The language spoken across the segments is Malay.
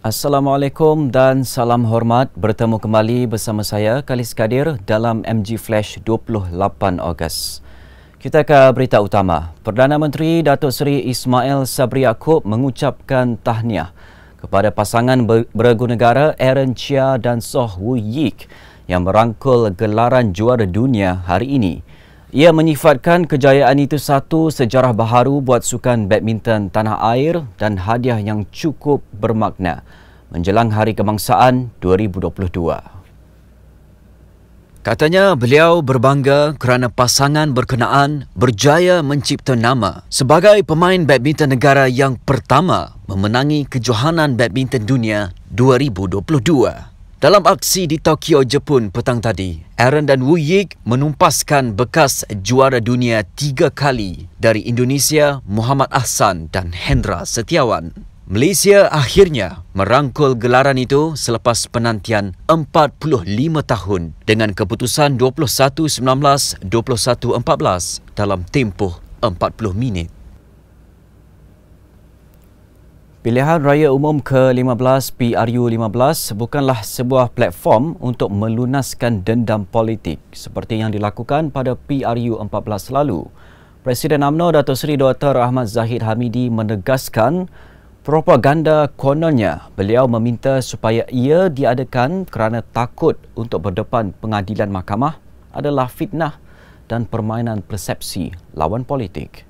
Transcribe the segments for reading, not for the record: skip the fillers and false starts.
Assalamualaikum dan salam hormat. Bertemu kembali bersama saya Khalis Kadir dalam MG Flash 28 Ogos. Kita ke berita utama. Perdana Menteri Datuk Seri Ismail Sabri Yaakob mengucapkan tahniah kepada pasangan beregu negara Aaron Chia dan Soh Woo Yik yang merangkul gelaran juara dunia hari ini. Ia menyifatkan kejayaan itu satu sejarah baharu buat sukan badminton tanah air dan hadiah yang cukup bermakna menjelang Hari Kebangsaan 2022. Katanya beliau berbangga kerana pasangan berkenaan berjaya mencipta nama sebagai pemain badminton negara yang pertama memenangi kejohanan badminton dunia 2022. Dalam aksi di Tokyo, Jepun petang tadi, Aaron dan Woo Yik menumpaskan bekas juara dunia 3 kali dari Indonesia Muhammad Ahsan dan Hendra Setiawan. Malaysia akhirnya merangkul gelaran itu selepas penantian 45 tahun dengan keputusan 21-19, 21-14 dalam tempoh 40 minit. Pilihan Raya Umum ke-15 PRU15 bukanlah sebuah platform untuk melunaskan dendam politik seperti yang dilakukan pada PRU14 lalu. Presiden UMNO Datuk Seri Dr. Ahmad Zahid Hamidi menegaskan propaganda kononnya beliau meminta supaya ia diadakan kerana takut untuk berdepan pengadilan mahkamah adalah fitnah dan permainan persepsi lawan politik.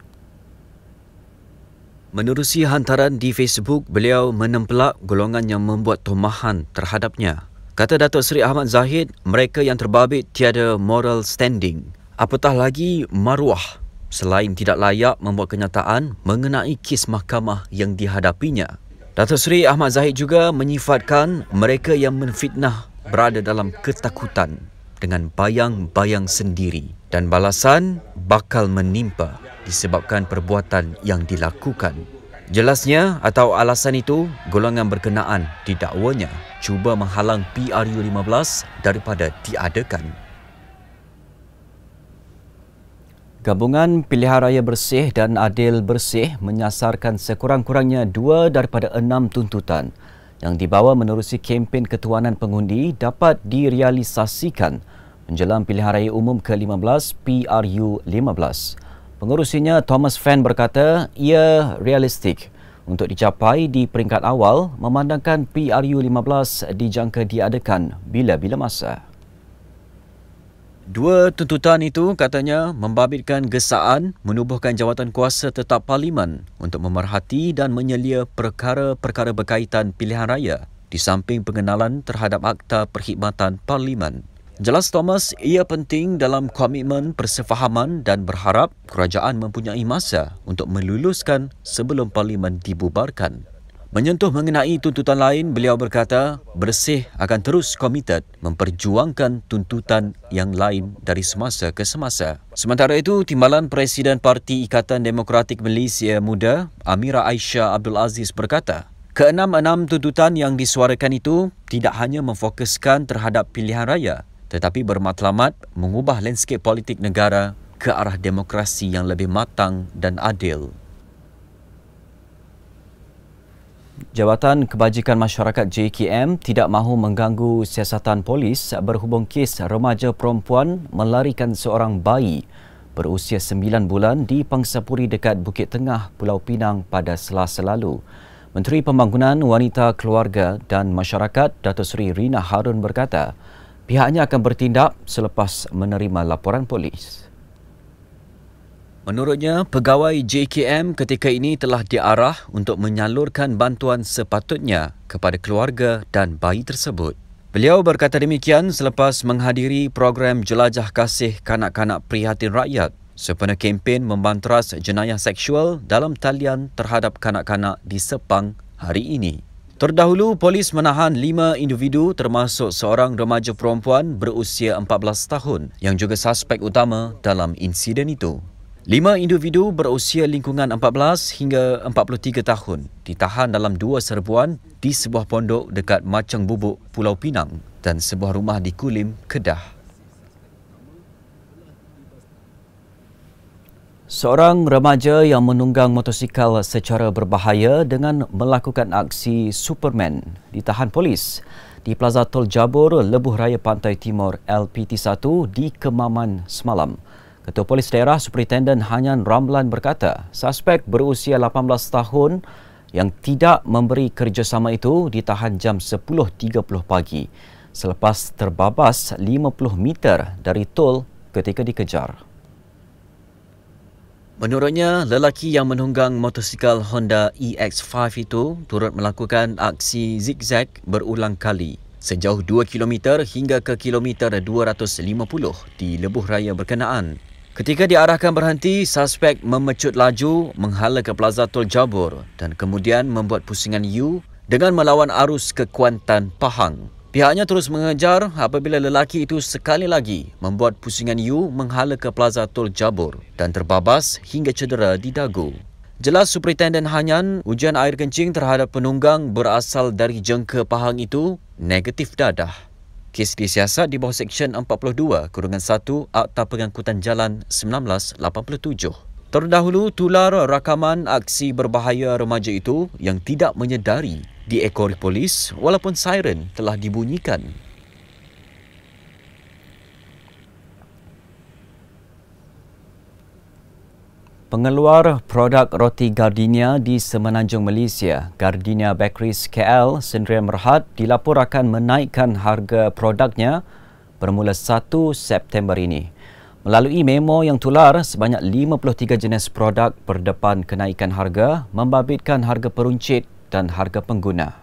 Menerusi hantaran di Facebook, beliau menempelak golongan yang membuat tomahan terhadapnya. Kata Datuk Seri Ahmad Zahid, mereka yang terbabit tiada moral standing, apatah lagi maruah, selain tidak layak membuat kenyataan mengenai kes mahkamah yang dihadapinya. Datuk Seri Ahmad Zahid juga menyifatkan mereka yang menfitnah berada dalam ketakutan dengan bayang-bayang sendiri dan balasan bakal menimpa disebabkan perbuatan yang dilakukan. Jelasnya atau alasan itu, golongan berkenaan didakwanya cuba menghalang PRU15 daripada diadakan. Gabungan Pilihan Raya Bersih dan Adil Bersih menyasarkan sekurang-kurangnya 2 daripada 6 tuntutan yang dibawa menerusi kempen ketuanan pengundi dapat direalisasikan menjelang Pilihan Raya Umum ke-15 PRU15. Pengurusinya Thomas Fan berkata ia realistik untuk dicapai di peringkat awal memandangkan PRU15 dijangka diadakan bila-bila masa. 2 tuntutan itu katanya membabitkan gesaan menubuhkan jawatan kuasa tetap Parlimen untuk memerhati dan menyelia perkara-perkara berkaitan pilihan raya di samping pengenalan terhadap Akta Perkhidmatan Parlimen. Jelas Thomas, ia penting dalam komitmen persefahaman dan berharap kerajaan mempunyai masa untuk meluluskan sebelum Parlimen dibubarkan. Menyentuh mengenai tuntutan lain, beliau berkata Bersih akan terus komited memperjuangkan tuntutan yang lain dari semasa ke semasa. Sementara itu, Timbalan Presiden Parti Ikatan Demokratik Malaysia Muda, Amira Aisyah Abdul Aziz berkata, ke-6 tuntutan yang disuarakan itu tidak hanya memfokuskan terhadap pilihan raya, tetapi bermatlamat mengubah landscape politik negara ke arah demokrasi yang lebih matang dan adil. Jabatan Kebajikan Masyarakat JKM tidak mahu mengganggu siasatan polis berhubung kes remaja perempuan melarikan seorang bayi berusia 9 bulan di Pangsapuri dekat Bukit Tengah, Pulau Pinang pada Selasa lalu. Menteri Pembangunan Wanita, Keluarga dan Masyarakat Datuk Seri Rina Harun berkata, pihaknya akan bertindak selepas menerima laporan polis. Menurutnya, pegawai JKM ketika ini telah diarah untuk menyalurkan bantuan sepatutnya kepada keluarga dan bayi tersebut. Beliau berkata demikian selepas menghadiri program Jelajah Kasih Kanak-Kanak Prihatin Rakyat sempena kempen membanteras jenayah seksual dalam talian terhadap kanak-kanak di Sepang hari ini. Terdahulu, polis menahan 5 individu termasuk seorang remaja perempuan berusia 14 tahun yang juga suspek utama dalam insiden itu. 5 individu berusia lingkungan 14 hingga 43 tahun ditahan dalam 2 serbuan di sebuah pondok dekat Macang Bubuk, Pulau Pinang dan sebuah rumah di Kulim, Kedah. Seorang remaja yang menunggang motosikal secara berbahaya dengan melakukan aksi Superman ditahan polis di Plaza Tol Jabur, Lebuh Raya Pantai Timur LPT1 di Kemaman semalam. Ketua Polis Daerah Superintenden Hanyan Ramlan berkata, suspek berusia 18 tahun yang tidak memberi kerjasama itu ditahan jam 10.30 pagi selepas terbabas 50 meter dari tol ketika dikejar. Menurutnya, lelaki yang menunggang motosikal Honda EX5 itu turut melakukan aksi zigzag berulang kali sejauh 2 km hingga ke kilometer 250 di Lebuh Raya berkenaan. Ketika diarahkan berhenti, suspek memecut laju menghala ke Plaza Tol Jabur dan kemudian membuat pusingan U dengan melawan arus ke Kuantan, Pahang. Pihaknya terus mengejar apabila lelaki itu sekali lagi membuat pusingan U menghala ke Plaza Tol Jabur dan terbabas hingga cedera di dagu. Jelas Superintenden Hanyan, ujian air kencing terhadap penunggang berasal dari jengka Pahang itu negatif dadah. Kes disiasat di bawah Seksyen 42-1 Akta Pengangkutan Jalan 1987. Terdahulu, tular rakaman aksi berbahaya remaja itu yang tidak menyedari diekori polis walaupun siren telah dibunyikan. Pengeluar produk roti Gardenia di Semenanjung Malaysia, Gardenia Bakeries KL Sdn Bhd dilaporkan akan menaikkan harga produknya bermula 1 September ini. Melalui memo yang tular, sebanyak 53 jenis produk berdepan kenaikan harga, membabitkan harga peruncit dan harga pengguna.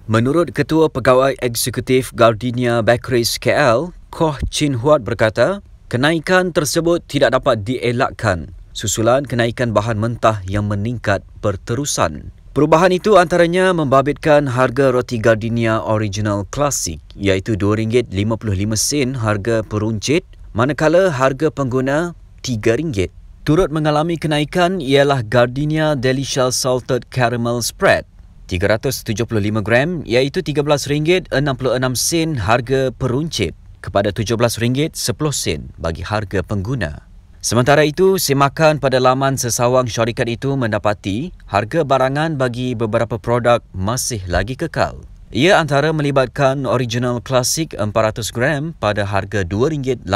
Menurut Ketua Pegawai Eksekutif Gardenia Bakeries KL, Koh Chin Huat berkata, kenaikan tersebut tidak dapat dielakkan susulan kenaikan bahan mentah yang meningkat berterusan. Perubahan itu antaranya membabitkan harga roti Gardenia Original Classic iaitu RM2.55 harga peruncit, manakala harga pengguna RM3. Turut mengalami kenaikan ialah Gardenia Delicious Salted Caramel Spread 375 gram iaitu RM13.66 harga peruncit kepada RM17.10 bagi harga pengguna. Sementara itu, semakan pada laman sesawang syarikat itu mendapati harga barangan bagi beberapa produk masih lagi kekal. Ia antara melibatkan Original Classic 400 gram pada harga RM2.80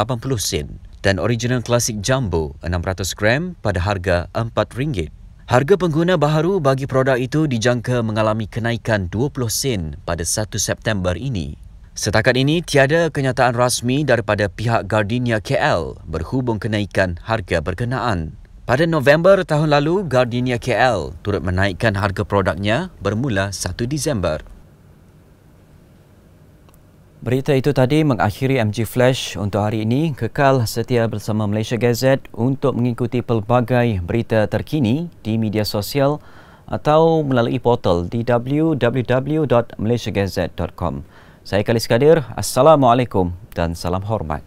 dan Original Classic Jumbo 600 gram pada harga RM4. Harga pengguna baharu bagi produk itu dijangka mengalami kenaikan 20 sen pada 1 September ini. Setakat ini, tiada kenyataan rasmi daripada pihak Gardenia KL berhubung kenaikan harga berkenaan. Pada November tahun lalu, Gardenia KL turut menaikkan harga produknya bermula 1 Disember. Berita itu tadi mengakhiri MG Flash untuk hari ini. Kekal setia bersama Malaysia Gazette untuk mengikuti pelbagai berita terkini di media sosial atau melalui portal di www.malaysiagazette.com. Saya Kalis Kadir. Assalamualaikum dan salam hormat.